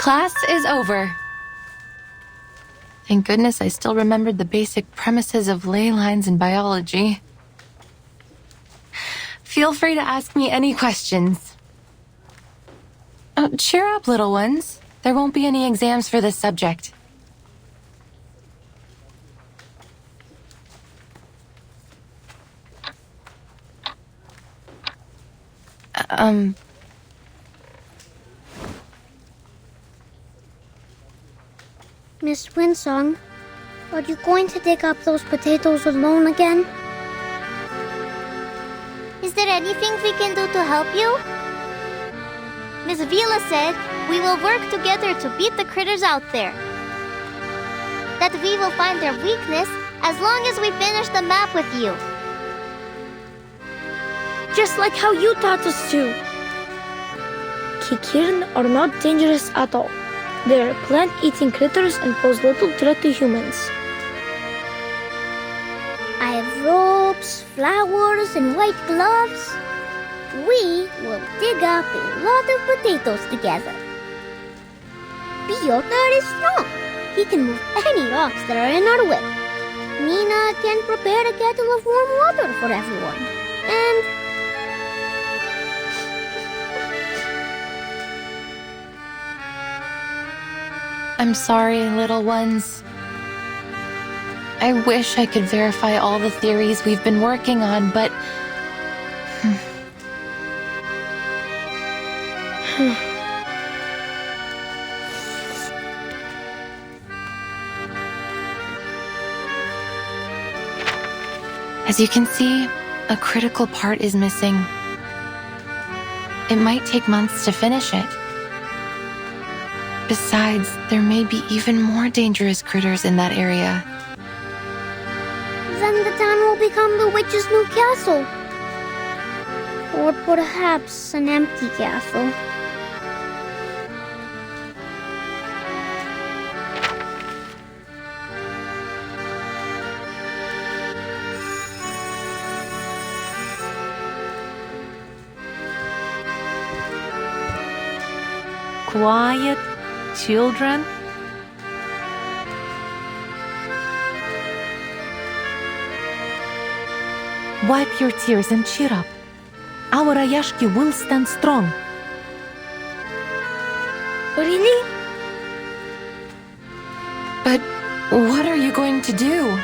Class is over. Thank goodness I still remembered the basic premises of ley lines in biology. Feel free to ask me any questions. Oh, cheer up, little ones. There won't be any exams for this subject. Miss Winsong, are you going to dig up those potatoes alone again? Is there anything we can do to help you? Miss Vila said we will work together to beat the critters out there. That we will find their weakness as long as we finish the map with you. Just like how you taught us to. Kikirin are not dangerous at all. They are plant-eating critters and pose little threat to humans. I have ropes, flowers, and white gloves. We will dig up a lot of potatoes together. Piotr is strong. He can move any rocks that are in our way. Nina can prepare a kettle of warm water for everyone. And I'm sorry, little ones. I wish I could verify all the theories we've been working on, but... As you can see, a critical part is missing. It might take months to finish it. Besides, there may be even more dangerous critters in that area. Then the town will become the witch's new castle. Or perhaps an empty castle. Quiet, children. Wipe your tears and cheer up. Our Ayashki will stand strong. Really? But what are you going to do?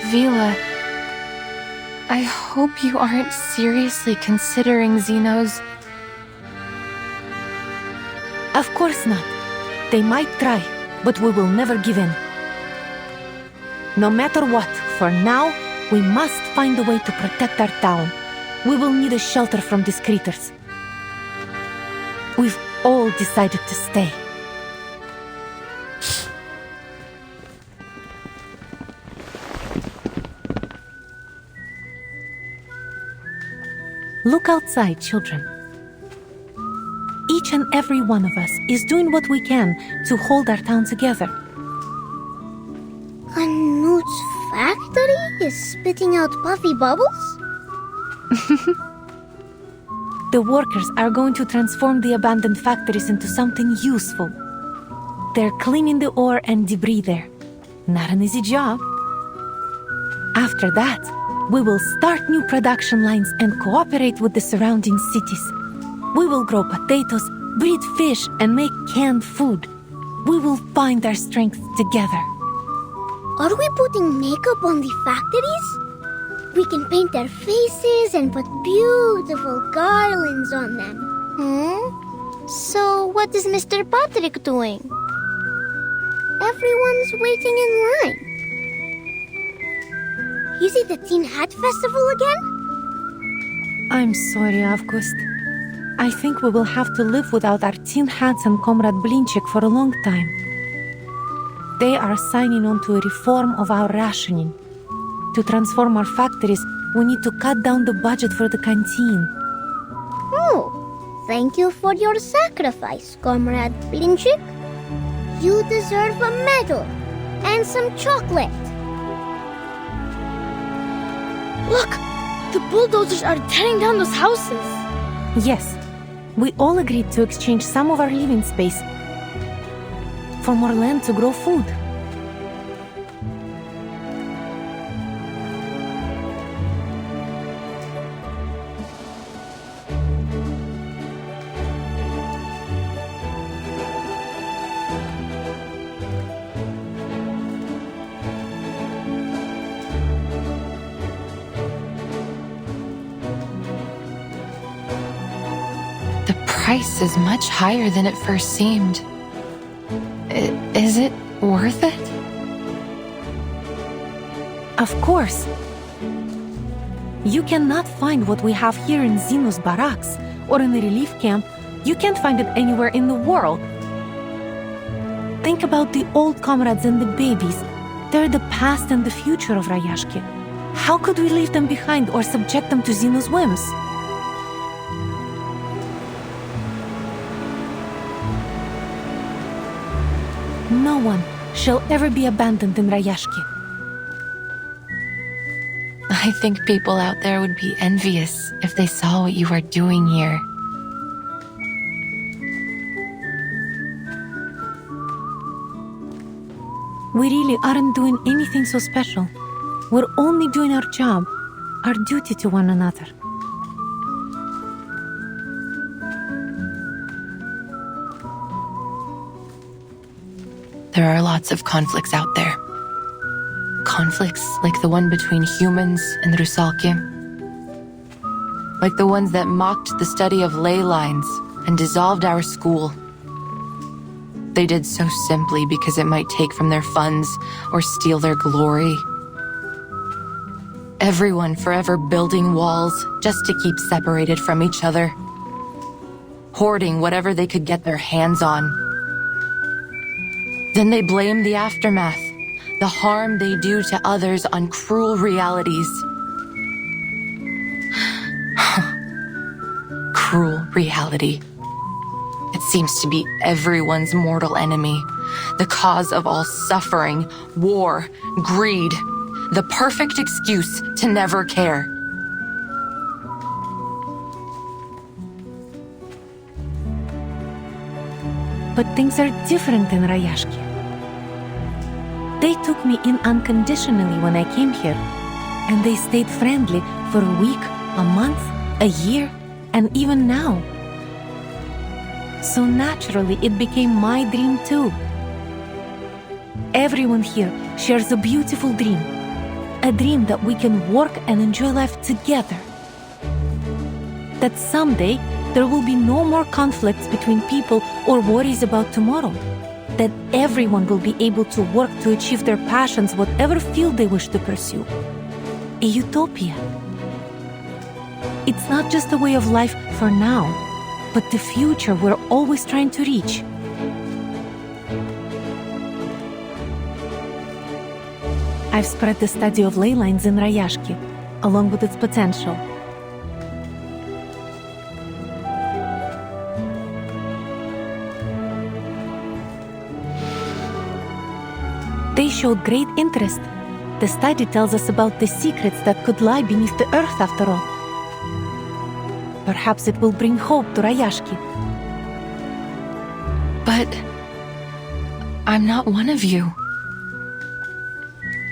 Vila, I hope you aren't seriously considering Xenos. Of course not. They might try, but we will never give in. No matter what, for now, we must find a way to protect our town. We will need a shelter from these critters. We've all decided to stay. Look outside, children. Each and every one of us is doing what we can to hold our town together. Knut's factory is spitting out puffy bubbles? The workers are going to transform the abandoned factories into something useful. They're cleaning the ore and debris there. Not an easy job. After that, we will start new production lines and cooperate with the surrounding cities. We will grow potatoes, breed fish, and make canned food. We will find our strength together. Are we putting makeup on the factories? We can paint their faces and put beautiful garlands on them. So what is Mr. Patrick doing? Everyone's waiting in line. Is it the Tin Hat Festival again? I'm sorry, August. I think we will have to live without our tin hats and Comrade Blinchik for a long time. They are signing on to a reform of our rationing. To transform our factories, we need to cut down the budget for the canteen. Oh, thank you for your sacrifice, Comrade Blinchik. You deserve a medal and some chocolate. Look! The bulldozers are tearing down those houses. Yes, we all agreed to exchange some of our living space for more land to grow food. The price is much higher than it first seemed. Is it worth it? Of course. You cannot find what we have here in Zeno's barracks or in the relief camp. You can't find it anywhere in the world. Think about the old comrades and the babies. They're the past and the future of Rayashki. How could we leave them behind or subject them to Zeno's whims? No one shall ever be abandoned in Rayashki. I think people out there would be envious if they saw what you are doing here. We really aren't doing anything so special. We're only doing our job, our duty to one another. There are lots of conflicts out there. Conflicts like the one between humans and Rusalki. Like the ones that mocked the study of ley lines and dissolved our school. They did so simply because it might take from their funds or steal their glory. Everyone forever building walls just to keep separated from each other. Hoarding whatever they could get their hands on. Then they blame the aftermath, the harm they do to others on cruel realities. Cruel reality. It seems to be everyone's mortal enemy, the cause of all suffering, war, greed, the perfect excuse to never care. But things are different in Rayashki. They took me in unconditionally when I came here, and they stayed friendly for a week, a month, a year, and even now. So naturally, it became my dream too. Everyone here shares a beautiful dream, a dream that we can work and enjoy life together. That someday, there will be no more conflicts between people or worries about tomorrow. That everyone will be able to work to achieve their passions, whatever field they wish to pursue. A utopia. It's not just a way of life for now, but the future we're always trying to reach. I've spread the study of ley lines in Rayashki, along with its potential. They showed great interest. The study tells us about the secrets that could lie beneath the earth after all. Perhaps it will bring hope to Rayashki. But I'm not one of you.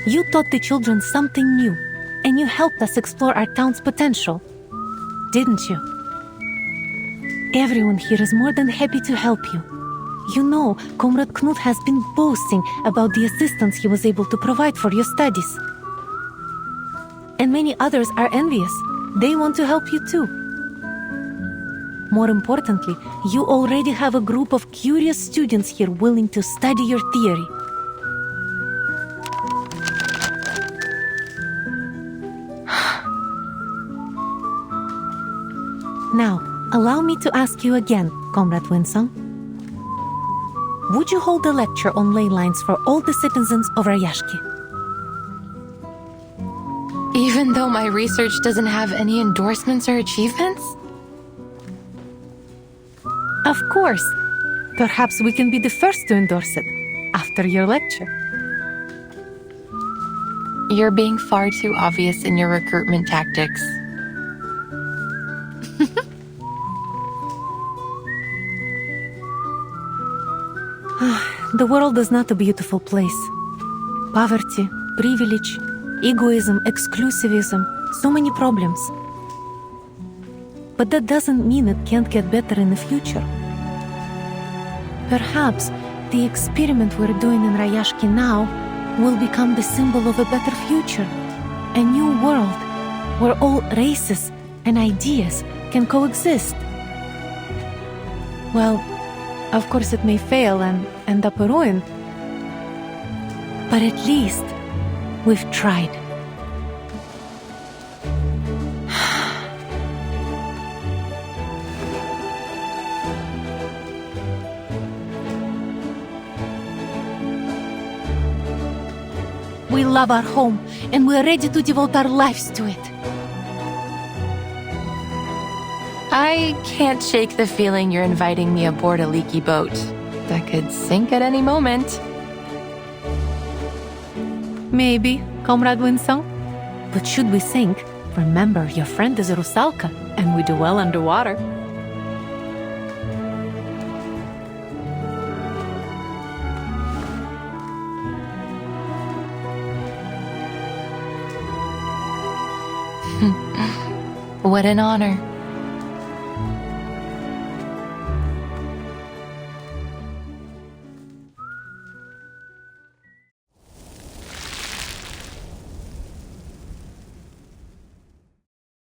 You taught the children something new, and you helped us explore our town's potential, didn't you? Everyone here is more than happy to help you. You know, Comrade Knut has been boasting about the assistance he was able to provide for your studies. And many others are envious. They want to help you too. More importantly, you already have a group of curious students here willing to study your theory. Now, allow me to ask you again, Comrade Winsong. Would you hold a lecture on ley lines for all the citizens of Rayashki? Even though my research doesn't have any endorsements or achievements? Of course. Perhaps we can be the first to endorse it after your lecture. You're being far too obvious in your recruitment tactics. The world is not a beautiful place. Poverty, privilege, egoism, exclusivism, so many problems. But that doesn't mean it can't get better in the future. Perhaps the experiment we're doing in Rayashki now will become the symbol of a better future. A new world where all races and ideas can coexist. Well, of course it may fail and end up a ruin. But at least we've tried. We love our home, and we're ready to devote our lives to it. I can't shake the feeling you're inviting me aboard a leaky boat that could sink at any moment. Maybe, Comrade Winsong. But should we sink, remember your friend is a Rusalka, and we do well underwater. What an honor.